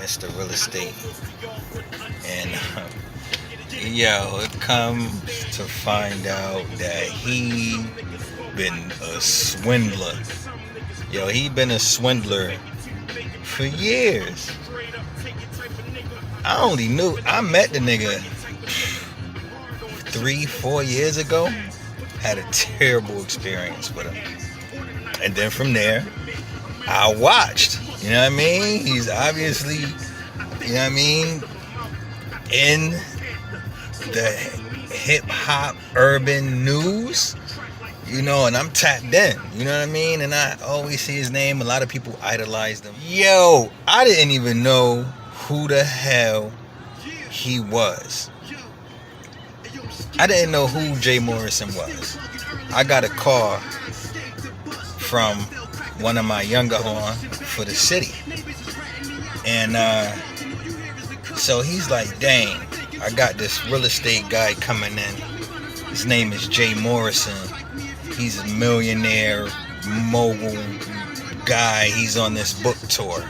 Mr. Real Estate. And yo, it comes to find out that he been a swindler. Yo, he been a swindler for years. I met the nigga 3-4 years ago. Had a terrible experience with him. And then from there, I watched. You know what I mean? He's obviously, you know what I mean, in the hip hop urban news. You know, and I'm tapped in. You know what I mean? And I always see his name. A lot of people idolize him. Yo, I didn't even know who the hell he was. I didn't know who Jay Morrison was. I got a call from one of my younger on for the city. And so he's like, dang, I got this real estate guy coming in. His name is Jay Morrison. He's a millionaire, mogul guy. He's on this book tour.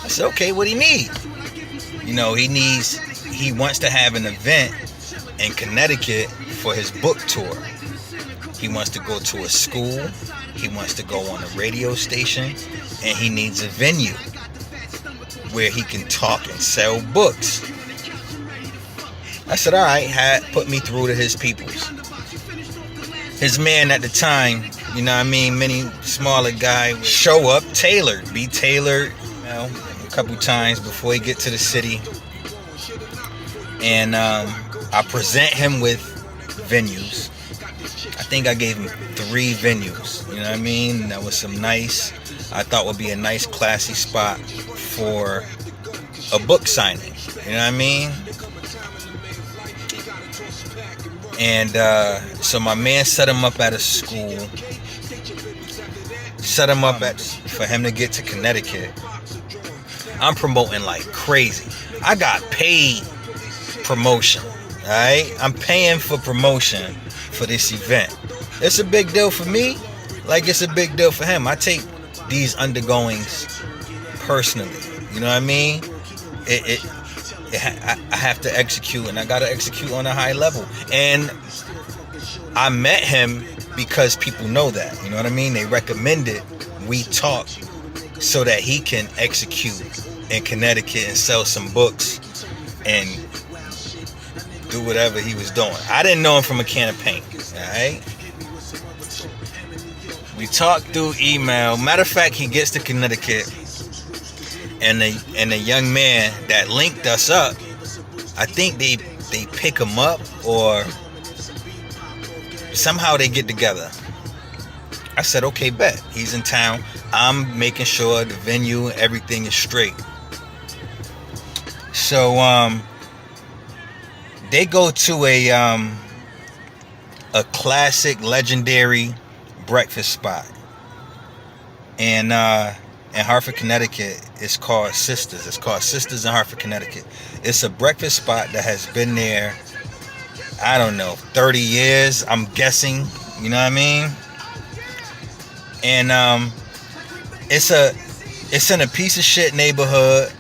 I said, okay, what do he need? You know, he wants to have an event in Connecticut for his book tour. He wants to go to a school. He wants to go on a radio station. And he needs a venue where he can talk and sell books. I said, all right, put me through to his peoples. His man at the time, you know what I mean, many smaller guy, show up tailored, be tailored, you know, a couple times before he get to the city. And I present him with venues. I think I gave him 3 venues, you know what I mean? That was some nice, I thought would be a nice classy spot for a book signing, you know what I mean? And so my man set him up at a school, set him up for him to get to Connecticut. I'm promoting like crazy. I got paid promotion, all right? I'm paying for promotion for this event. It's a big deal for me, like it's a big deal for him. I take these undergoings personally, you know what I mean? I have to execute, and I got to execute on a high level. And I met him because people know that, you know what I mean? They recommended we talk so that he can execute in Connecticut and sell some books and do whatever he was doing. I didn't know him from a can of paint, all right? We talked through email. Matter of fact, he gets to Connecticut, and the young man that linked us up, I think they pick him up, or somehow they get together. I said, okay, bet. He's in town. I'm making sure the venue and everything is straight. So they go to a classic, legendary breakfast spot. And in Hartford, Connecticut, it's called Sisters. It's called Sisters in Hartford, Connecticut. It's a breakfast spot that has been there, I don't know, 30 years, I'm guessing. You know what I mean? And it's in a piece of shit neighborhood,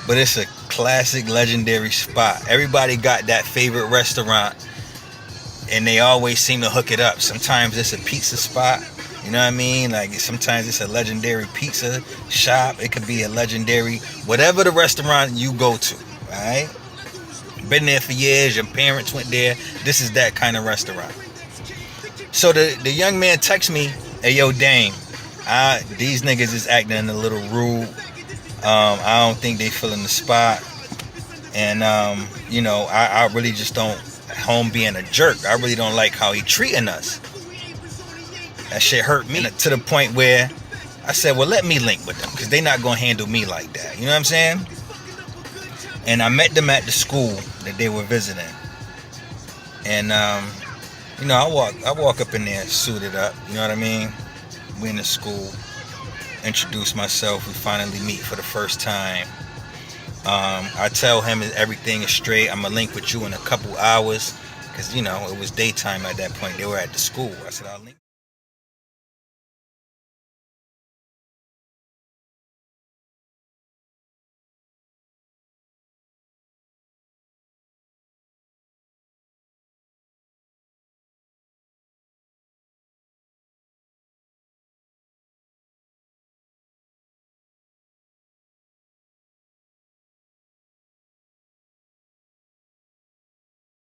but it's a classic, legendary spot. Everybody got that favorite restaurant, and they always seem to hook it up. Sometimes it's a pizza spot. You know what I mean? Like sometimes it's a legendary pizza shop. It could be a legendary, whatever the restaurant you go to, right? Been there for years. Your parents went there. This is that kind of restaurant. So the young man texts me, hey, yo, Dame, these niggas is acting a little rude. I don't think they feeling the spot. And, you know, I really just don't, home being a jerk. I really don't like how he treating us. That shit hurt me to the point where I said, well, let me link with them, because they not going to handle me like that. You know what I'm saying? And I met them at the school that they were visiting. And, you know, I walk up in there suited up. You know what I mean? We in the school. Introduce myself. We finally meet for the first time. I tell him everything is straight. I'm going to link with you in a couple hours. Because, you know, it was daytime at that point. They were at the school. I said, I'll link.